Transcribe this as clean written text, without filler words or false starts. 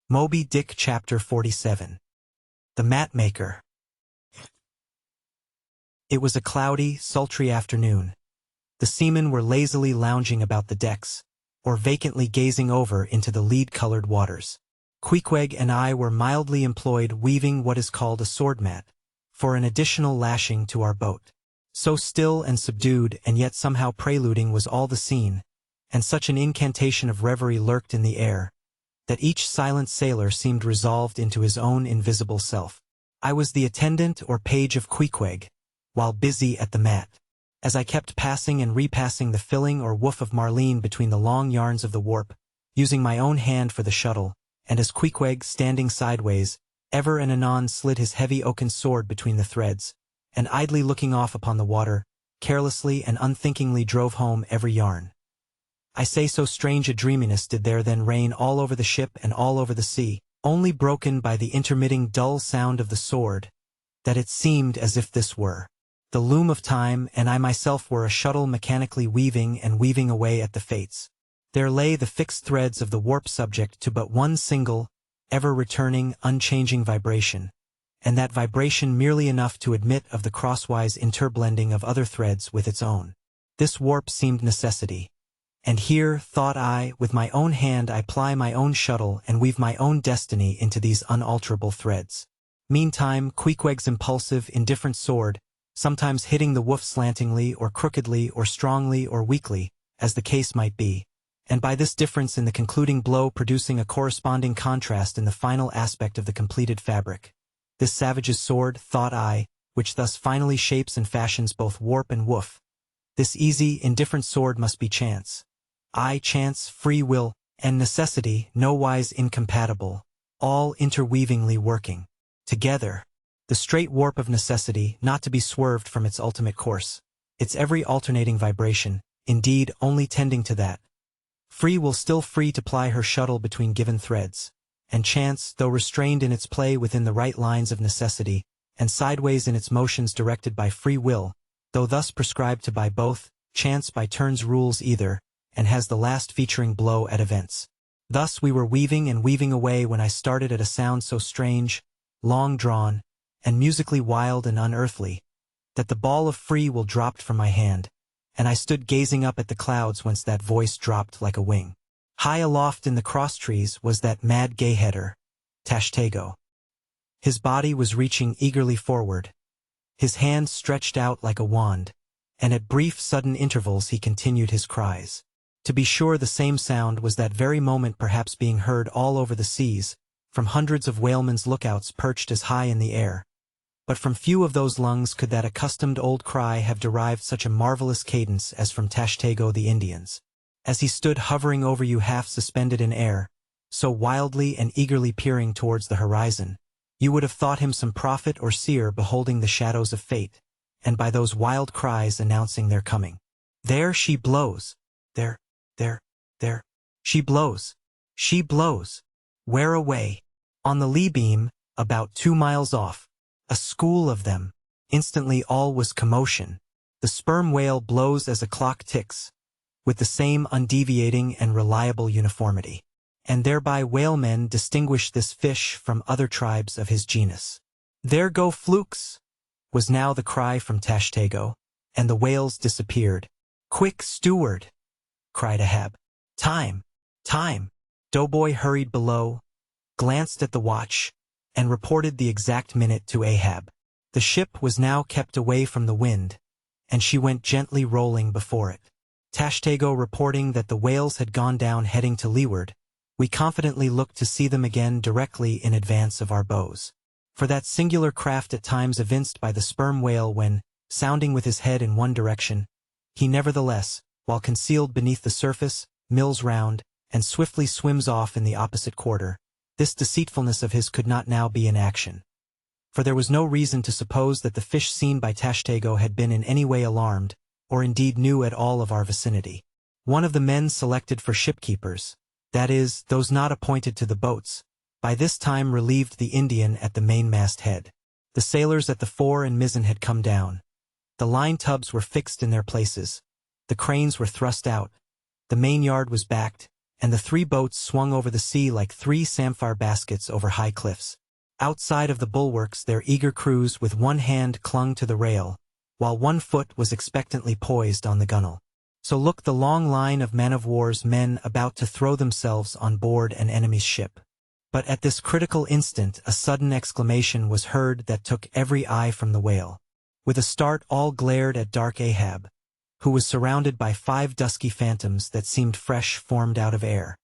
Moby Dick Chapter 47. The Mat Maker. It was a cloudy, sultry afternoon. The seamen were lazily lounging about the decks, or vacantly gazing over into the lead-colored waters. Queequeg and I were mildly employed weaving what is called a sword mat, for an additional lashing to our boat. So still and subdued and yet somehow preluding was all the scene, and such an incantation of reverie lurked in the air, that each silent sailor seemed resolved into his own invisible self. I was the attendant or page of Queequeg, while busy at the mat. As I kept passing and repassing the filling or woof of marline between the long yarns of the warp, using my own hand for the shuttle, and as Queequeg, standing sideways, ever and anon slid his heavy oaken sword between the threads, and idly looking off upon the water, carelessly and unthinkingly drove home every yarn. I say so strange a dreaminess did there then reign all over the ship and all over the sea, only broken by the intermitting dull sound of the sword, that it seemed as if this were the loom of time, and I myself were a shuttle mechanically weaving and weaving away at the fates. There lay the fixed threads of the warp subject to but one single, ever-returning, unchanging vibration, and that vibration merely enough to admit of the crosswise interblending of other threads with its own. This warp seemed necessity. And here, thought I, with my own hand I ply my own shuttle and weave my own destiny into these unalterable threads. Meantime, Queequeg's impulsive, indifferent sword, sometimes hitting the woof slantingly or crookedly or strongly or weakly, as the case might be, and by this difference in the concluding blow producing a corresponding contrast in the final aspect of the completed fabric. This savage's sword, thought I, which thus finally shapes and fashions both warp and woof. This easy, indifferent sword must be chance. Chance, free will, and necessity, nowise incompatible, all interweavingly working together. The straight warp of necessity, not to be swerved from its ultimate course, its every alternating vibration, indeed only tending to that. Free will still free to ply her shuttle between given threads, and chance, though restrained in its play within the right lines of necessity, and sideways in its motions directed by free will, though thus prescribed to by both, chance by turns rules either, and has the last featuring blow at events. Thus we were weaving and weaving away when I started at a sound so strange, long-drawn, and musically wild and unearthly, that the ball of free will dropped from my hand, and I stood gazing up at the clouds whence that voice dropped like a wing. High aloft in the cross-trees was that mad gay-header, Tashtego. His body was reaching eagerly forward, his hand stretched out like a wand, and at brief sudden intervals he continued his cries. To be sure, the same sound was that very moment perhaps being heard all over the seas, from hundreds of whalemen's lookouts perched as high in the air. But from few of those lungs could that accustomed old cry have derived such a marvelous cadence as from Tashtego the Indian's. As he stood hovering over you half suspended in air, so wildly and eagerly peering towards the horizon, you would have thought him some prophet or seer beholding the shadows of fate, and by those wild cries announcing their coming. There she blows. There. She blows. She blows. Where away? On the lee beam, about 2 miles off. A school of them. Instantly all was commotion. The sperm whale blows as a clock ticks, with the same undeviating and reliable uniformity. And thereby whalemen distinguish this fish from other tribes of his genus. There go flukes, was now the cry from Tashtego, and the whales disappeared. Quick, steward, cried Ahab. Time. Doughboy hurried below, glanced at the watch, and reported the exact minute to Ahab. The ship was now kept away from the wind, and she went gently rolling before it. Tashtego reporting that the whales had gone down heading to leeward, we confidently looked to see them again directly in advance of our bows. For that singular craft at times evinced by the sperm whale when, sounding with his head in one direction, he nevertheless, while concealed beneath the surface, mills round, and swiftly swims off in the opposite quarter, this deceitfulness of his could not now be in action. For there was no reason to suppose that the fish seen by Tashtego had been in any way alarmed, or indeed knew at all of our vicinity. One of the men selected for shipkeepers, that is, those not appointed to the boats, by this time relieved the Indian at the mainmast head. The sailors at the fore and mizzen had come down. The line tubs were fixed in their places. The cranes were thrust out. The main yard was backed, and the three boats swung over the sea like three samphire baskets over high cliffs. Outside of the bulwarks, their eager crews with one hand clung to the rail, while one foot was expectantly poised on the gunwale. So looked the long line of man-of-war's men about to throw themselves on board an enemy's ship. But at this critical instant a sudden exclamation was heard that took every eye from the whale. With a start all glared at dark Ahab, who was surrounded by 5 dusky phantoms that seemed fresh formed out of air.